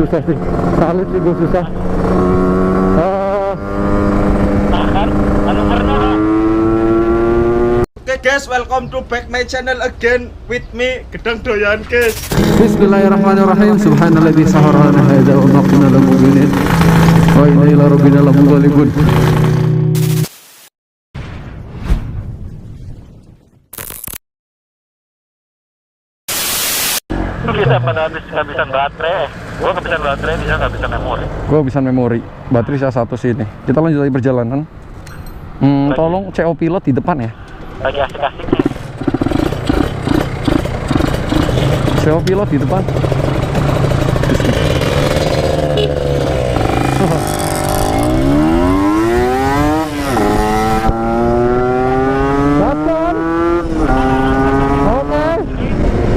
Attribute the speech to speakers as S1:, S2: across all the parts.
S1: susah sih, salut sih gue susah.
S2: Oke guys, welcome to back my channel again with me Gedang Doyan guys.
S1: Bismillahirrahmanirrahim. Subhanalladzi sahara lana hadza wa ma kunna lahu muqrinin wa inna ila rabbina lamunqalibun.
S3: Lu bisa pada habis kehabisan baterai. Gua kehabisan baterai, bisa kehabisan memori.
S1: Gua bisa memori. Baterai saya satu sini. Kita lanjut lagi perjalanan. Tolong CO pilot di depan ya.
S3: Lagi asik-asiknya.
S1: CO pilot di depan.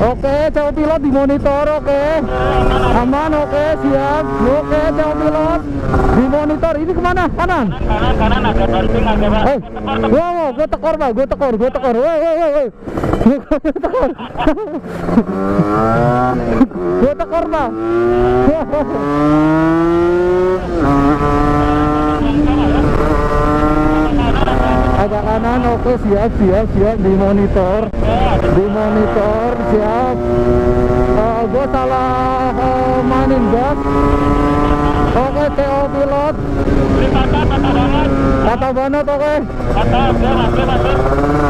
S1: Oke, CO pilot di monitor, oke. Aman, oke, siap. Oke, CO pilot di monitor. Ini kemana? Kanan?
S3: Kanan agak banting, agak banting.
S1: Wow, gue tekor, Pak. Gue tekor. Woi. Gue tekor, Pak. Agak kanan, oke, siap. Di monitor, siap. Gue salah mainin gas. Oke, CO pilot. Kata banget, oke.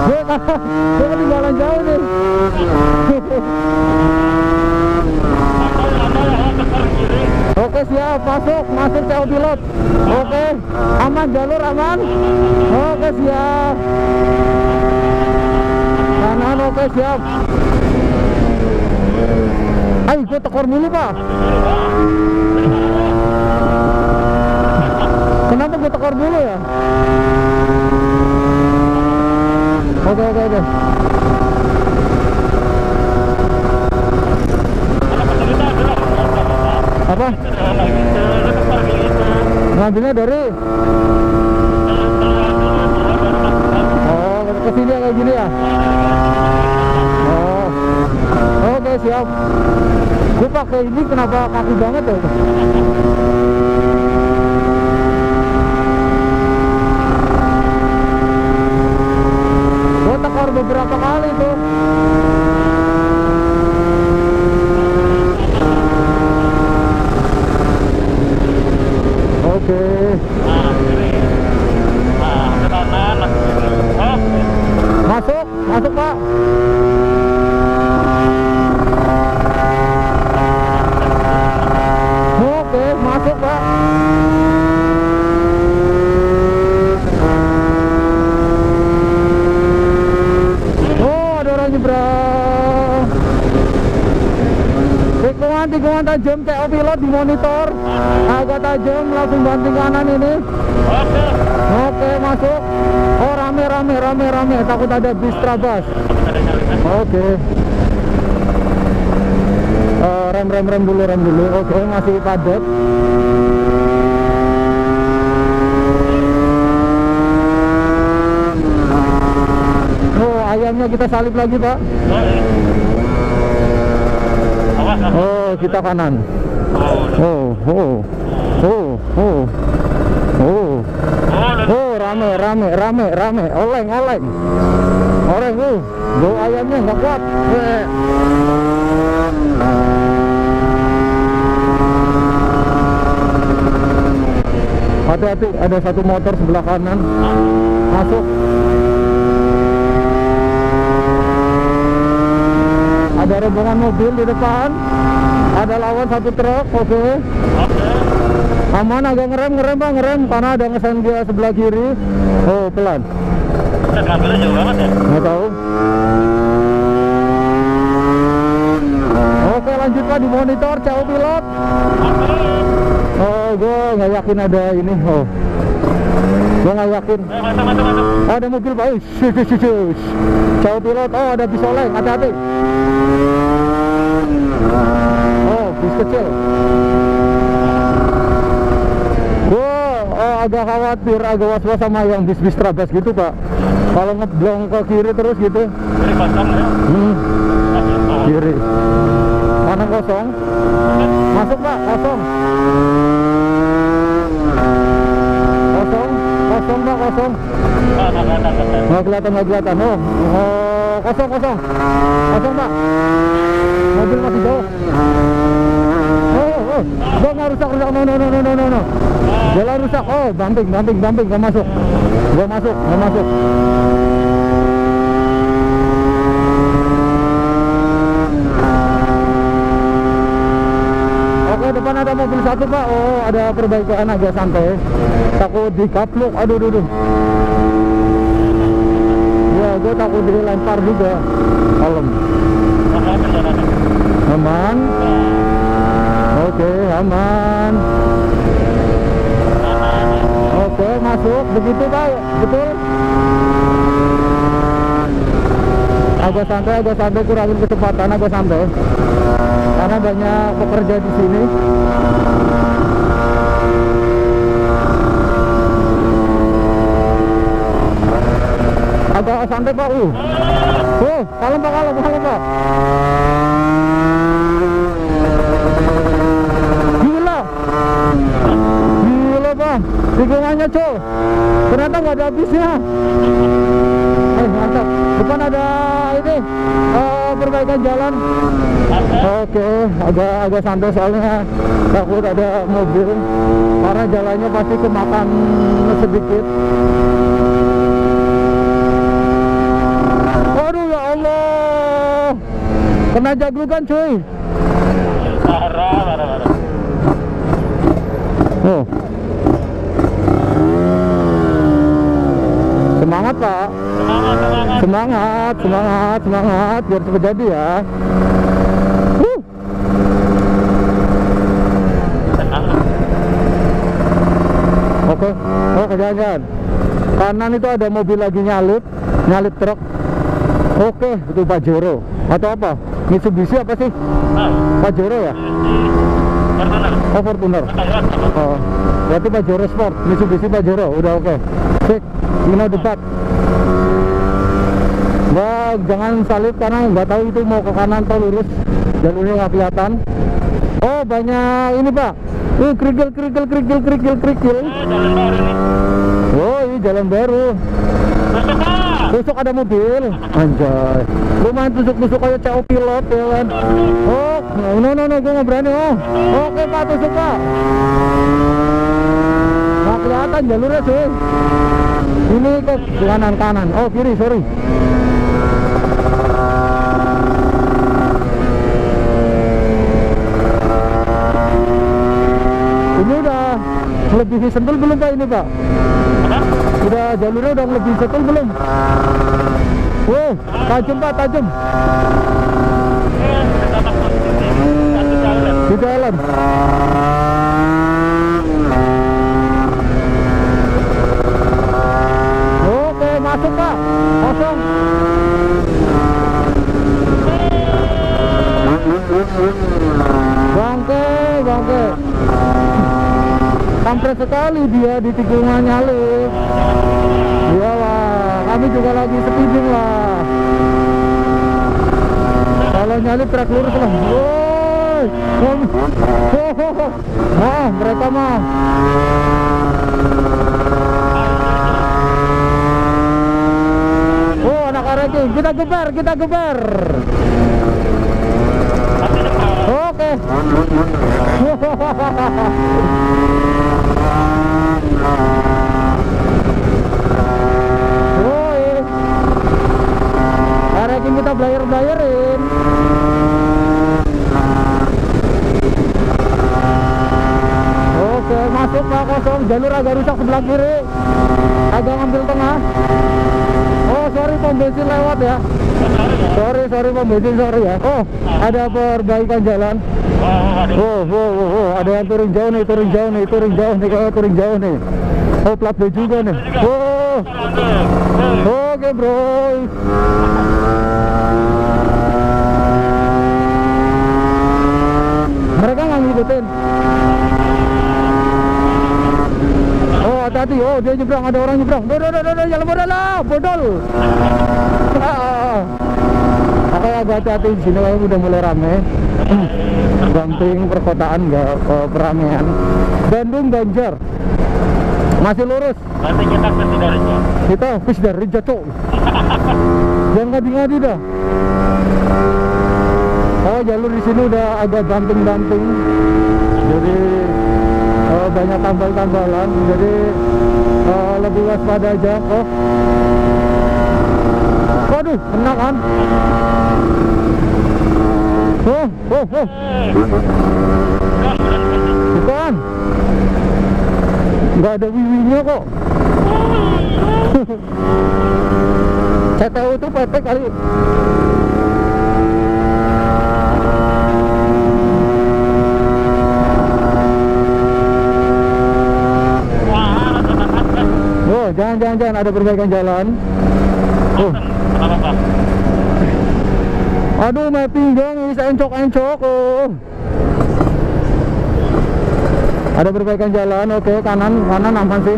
S1: Gue ketinggalan jauh nih. Oke, siap, masuk CO pilot. Oke, aman, jalur aman. Oke, siap. Kanan, oke, siap. Ayo, gue tekor dulu, Pak. Kenapa gue tekor dulu ya? Oke. Apa? Ngambilnya dari? Oh, kesini kayak gini ya? Oh, oke, siap. Gue pakai ini kenapa kaku banget ya? Gue tekor beberapa kali tuh. Oke. Masuk, Pak. Oke, masuk, Pak. Oh, ada orang nyebrang. Tikungan tajam, CO pilot di monitor. Agak tajam, langsung banting kanan ini. Oke, masuk. Oh, rame. Takut ada bis trabas. Oke. Rem dulu. Oke, masih padat. Oh, ayamnya kita salip lagi, Pak. Oh, kita kanan. Oh, rame. Oleng. Bau ayamnya nggak kuat. Hati-hati, ada satu motor sebelah kanan. Masuk. Ada rombongan mobil di depan. Ada lawan satu truk, oke. Aman, agak ngerem Pak, karena ada ngesen dia sebelah kiri. Oh, pelan.
S3: Ngambilnya jauh banget ya?
S1: Nggak tahu. Oke, lanjut Pak di monitor, CO pilot. Oh, gue nggak yakin ada ini. Oh, gue nggak yakin. Oh, ada mobil Pak. CO pilot. Oh, ada bis oleng, hati-hati. Oh, bis kecil. Agak khawatir, agak was-was sama yang bis-bis trabas gitu, Pak. Kalau ngeblong ke kiri terus gitu.
S3: Kiri pasang ya?
S1: Kiri. Kanan kosong. Masuk Pak, kosong. Kosong Pak, kosong. Nggak kelihatan. Oh, kosong Pak. Mobil masih jauh. Oh, nggak rusak. No. Jalan rusak. Oh, bumping, nggak masuk. Oke, depan ada mobil satu Pak. Oh, ada perbaikan agak santai. Takut dikaplok. Aduh. Ya, gue takut dilempar juga. Kalem. Aman. Oke, aman. Oke, masuk. Begitu Pak. Betul. Agak santai, kurangin kecepatan, agak santai. Karena banyak pekerja di sini. Agak santai Pak. Kalem Pak. Gila Pak, tikungannya cuy. Ternyata nggak ada habisnya. Mantap. Depan ada ini perbaikan jalan. Oke, agak santai soalnya takut ada mobil karena jalannya pasti kemakan sedikit. Aduh ya Allah, kena jaglukan cuy.
S3: Parah.
S1: Oh. Semangat Pak. Semangat biar cepat jadi ya. Oke. Oh, jangan. Kanan itu ada mobil lagi nyalip truk. Oke, itu Pajero atau apa? Mitsubishi apa sih? Pajero ya? Oh, Fortuner. Oh, berarti Pajero Sport, Mitsubishi Pajero. Udah oke. Cek, debat. Wah, jangan salib karena nggak tahu itu mau ke kanan atau lurus. Jalurnya nggak kelihatan. Oh, banyak ini Pak. Kerikil. Oh, ini jalan baru. Tusuk ada mobil. Anjay. Lumayan tusuk kayak CO pilot ya kan. Oh, no, gue nggak berani. Oke Pak, tusuk Pak. Nggak kelihatan jalurnya sih. Ini ke kanan. Oh, kiri, sorry. Ini udah melebihi sentul belum Pak ini Pak? Udah jalurnya udah melebihi sentul belum? Tajam Pak, tajam. Di jalan. Oke, masuk Pak. Kosong. Bangke. Kampret sekali dia di tikungan nyalip. Iyalah, kami juga lagi speeding lah. Kalau nyalip trek lurus lah. Mereka mah. Oh, anak areki, kita geber. Oke. Areki kita bayarin. Oke, masuk Pak, kosong. Jalur agak rusak sebelah kiri. Agak ngambil tengah. Oh, sorry pom bensin lewat ya. Sorry pom bensin, sorry ya. Oh, ada perbaikan jalan. Oh, ada yang turun jauh nih, kayaknya turun jauh nih. Oh, plat B juga nih. Oh, oke bro. Mereka nggak ngikutin. Oh, hati-hati. Oh, dia nyebrang, ada orang nyebrang. Jalan bodol lah, bodol. Oke, agak hati-hati di sini udah mulai rame. Gamping perkotaan nggak keramaian. Bandung Banjar masih lurus.
S3: Nanti kita ke Sidoarjo.
S1: Kita fish dari jatuh. Jangan ngadi-ngadi dah. Oh, jalur di sini udah agak banting-banting. Jadi banyak tambal-tambalan. Jadi lebih waspada aja kok. Waduh, kena kan? Oh. Bukan. Nggak ada wiwinya kok. CTU itu PT kali. Oh, jangan ada perbaikan jalan. Oh. Aduh, mapping dong, bisa encok-encok. Oh. Ada perbaikan jalan, oke, kanan aman sih.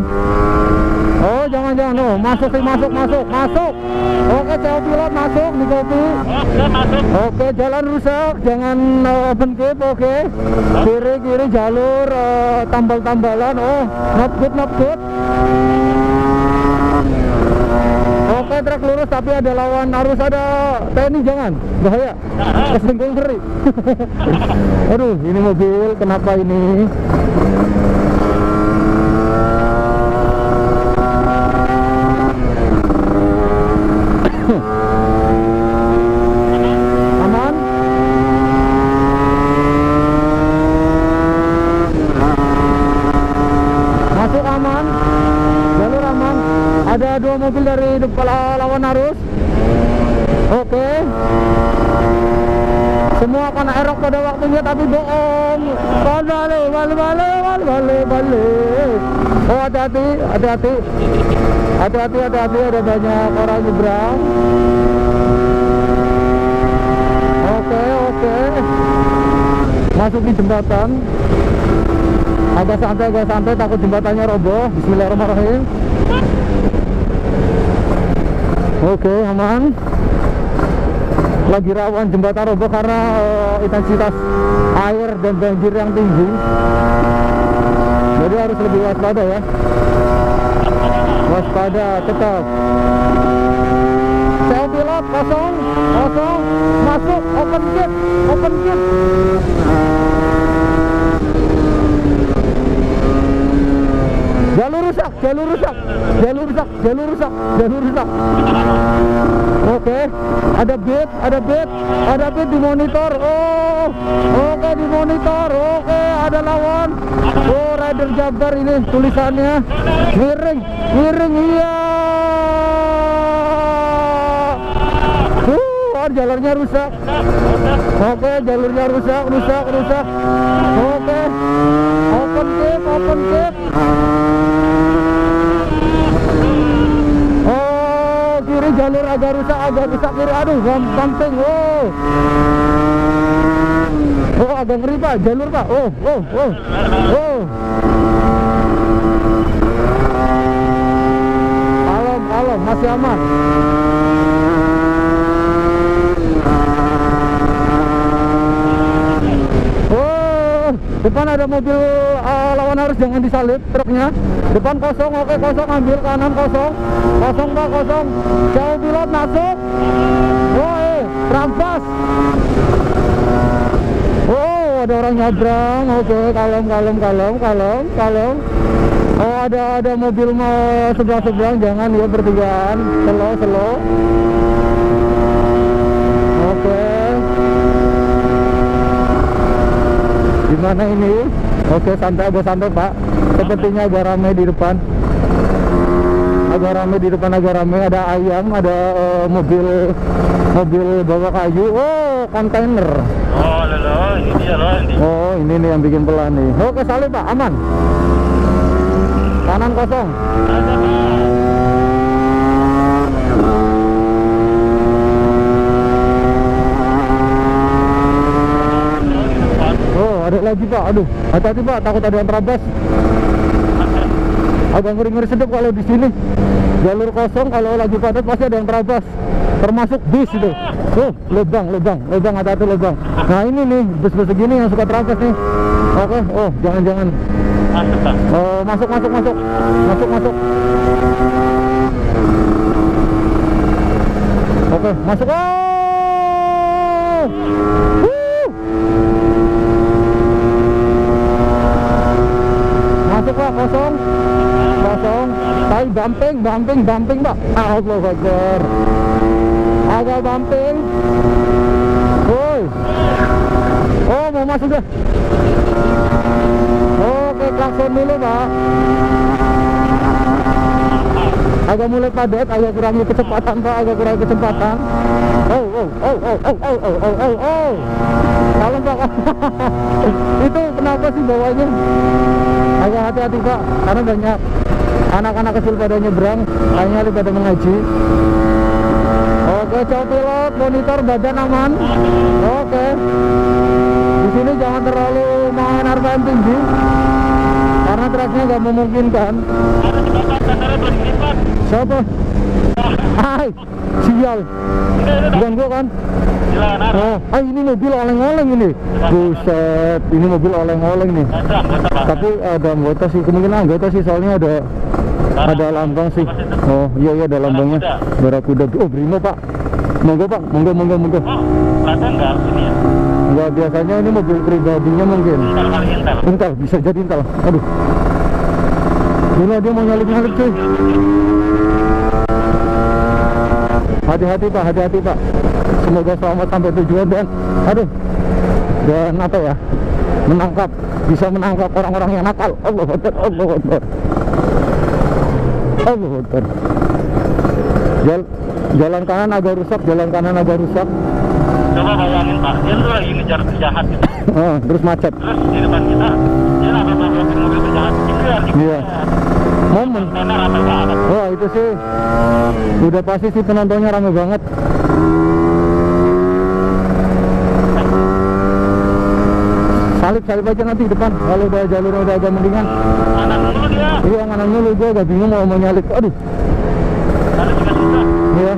S1: Oh, jangan, oh, masuk. Oke, CO pilot masuk di kopi.
S3: Oke, masuk.
S1: Oke, jalan rusak, jangan open keep, oke. Kiri jalur tambal-tambalan, oh, not good. Oke, truk lurus tapi ada lawan arus, ada TNI, jangan, bahaya. Keselingkuh ngeri. Aduh, ini mobil kenapa ini? Aman? Masuk aman? Jalur aman? Ada dua mobil dari depan lawan arus. Oke. Semua akan erok pada waktunya tapi bohong. Balik. Oh, hati-hati. Ada banyak orang nyebrang. Oke. Masuk di jembatan. Agak santai, takut jembatannya roboh. Bismillahirrahmanirrahim. Oke, aman. Lagi rawan jembatan roboh karena intensitas air dan banjir yang tinggi. Jadi harus lebih waspada ya. Waspada tetap. CO pilot kosong, masuk, open gate. Jalur rusak. Oke, ada bit di monitor. Oh, oke, di monitor. Oke, ada lawan. Oh, Rider Jabar ini tulisannya. Miring, iya. Jalurnya rusak. Oke, jalurnya rusak. Oke, open gate. Oh, kiri jalur agak rusak kiri. Aduh, gampang. Oh, agak ngeri Pak, jalur Pak. Oh. Kalem, masih aman. Depan ada mobil lawan arus, jangan disalip truknya. Depan kosong, oke, kosong, ambil kanan kosong Pak, kosong. Jauh pilot masuk. Oh, rampas. Oh, ada orang nyabrang. Oke, kalem. Oh, ada mobil mau seberang, jangan ya, bertigaan. Slow. Oke. Gimana ini? Oke, santai Pak. Sepertinya agak ramai di depan. Ada ayam, ada mobil bawa kayu. Oh, kontainer.
S3: Oh, ini dia loh.
S1: Oh, ini nih yang bikin pelan nih. Oke, salib Pak, aman. Kanan kosong. Ada lagi Pak, aduh, hati-hati Pak, takut ada yang terabas. Agak ngeri-ngeri sedap kalau di sini. Jalur kosong, kalau lagi padat pasti ada yang terabas. termasuk bis itu. Oh, lubang, hati-hati lubang. Nah ini nih, bus-bus segini yang suka terapes nih. Oke, oh jangan-jangan.
S3: Masuk, Bang.
S1: Oh, masuk. Oke, masuk. Oh! Wuh! Masuk Pak, kosong. Tai bumping Pak. Allahu Akbar. Agak bumping. Woi. Oh, mau masuk dah. Oke, klakson dulu Pak. Agak mulai padat, agak kurangi kecepatan Pak, Oh. Salam Pak. Itu kenapa sih bawahnya? Agak hati-hati Pak, karena banyak anak-anak kecil pada nyebrang, kayaknya pada mengaji. Oke, coba pilot, monitor badan aman. Oke. Di sini jangan terlalu main RPM tinggi, karena tracknya nggak memungkinkan. Siapa? Hai, sial. Bukan gua kan? Oh, ini mobil oleng-oleng ini. Buset, ini mobil oleng-oleng nih. Tapi ada anggota sih, kemungkinan anggota sih, soalnya ada lambang sih. Oh, iya ada lambangnya. Barakuda. Oh, Brimo Pak. Monggo Pak, monggo.
S3: Kelihatan nggak ini ya?
S1: Enggak, biasanya ini mobil pribadinya mungkin. Intel, bisa jadi Intel. Aduh. Gila, dia mau nyalip cuy. Hati-hati Pak. Semoga selamat sampai tujuan dan apa ya? Bisa menangkap orang-orang yang nakal. Allahu Akbar. Jalan kanan agak rusak.
S3: Coba bayangin Pak, dia tuh lagi ngejar penjahat gitu.
S1: Terus macet.
S3: Terus di depan kita, dia nabrak mobil penjahat.
S1: Iya. Momen. Wah, itu sih udah pasti sih penontonnya rame banget. Salip aja nanti depan kalau udah jalurnya udah agak mendingan.
S3: Kanan dulu dia.
S1: Iya, kanan dulu, gue agak bingung mau nyalip. Aduh.
S3: Lalu juga susah.
S1: Iya.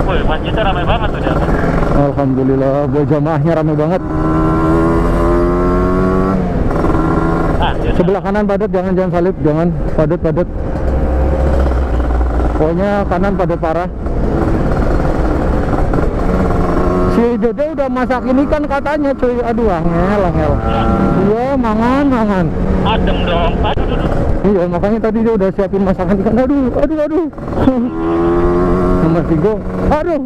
S3: Woi, masjidnya ramai banget tuh dia.
S1: Alhamdulillah, buat jamaahnya ramai banget. Sebelah kanan padat, jangan salip, jangan padat. Pokoknya kanan padat parah. Si Dede udah masakin ikan katanya cuy. Aduh, angel. Iya, mangan.
S3: Adem dong, aduh.
S1: Iya, makanya tadi dia udah siapin masakan ikan. Aduh. Nomor 3. Aduh.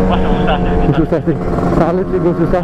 S3: Wah, susah sih.
S1: Susah sih, salib sih gue susah.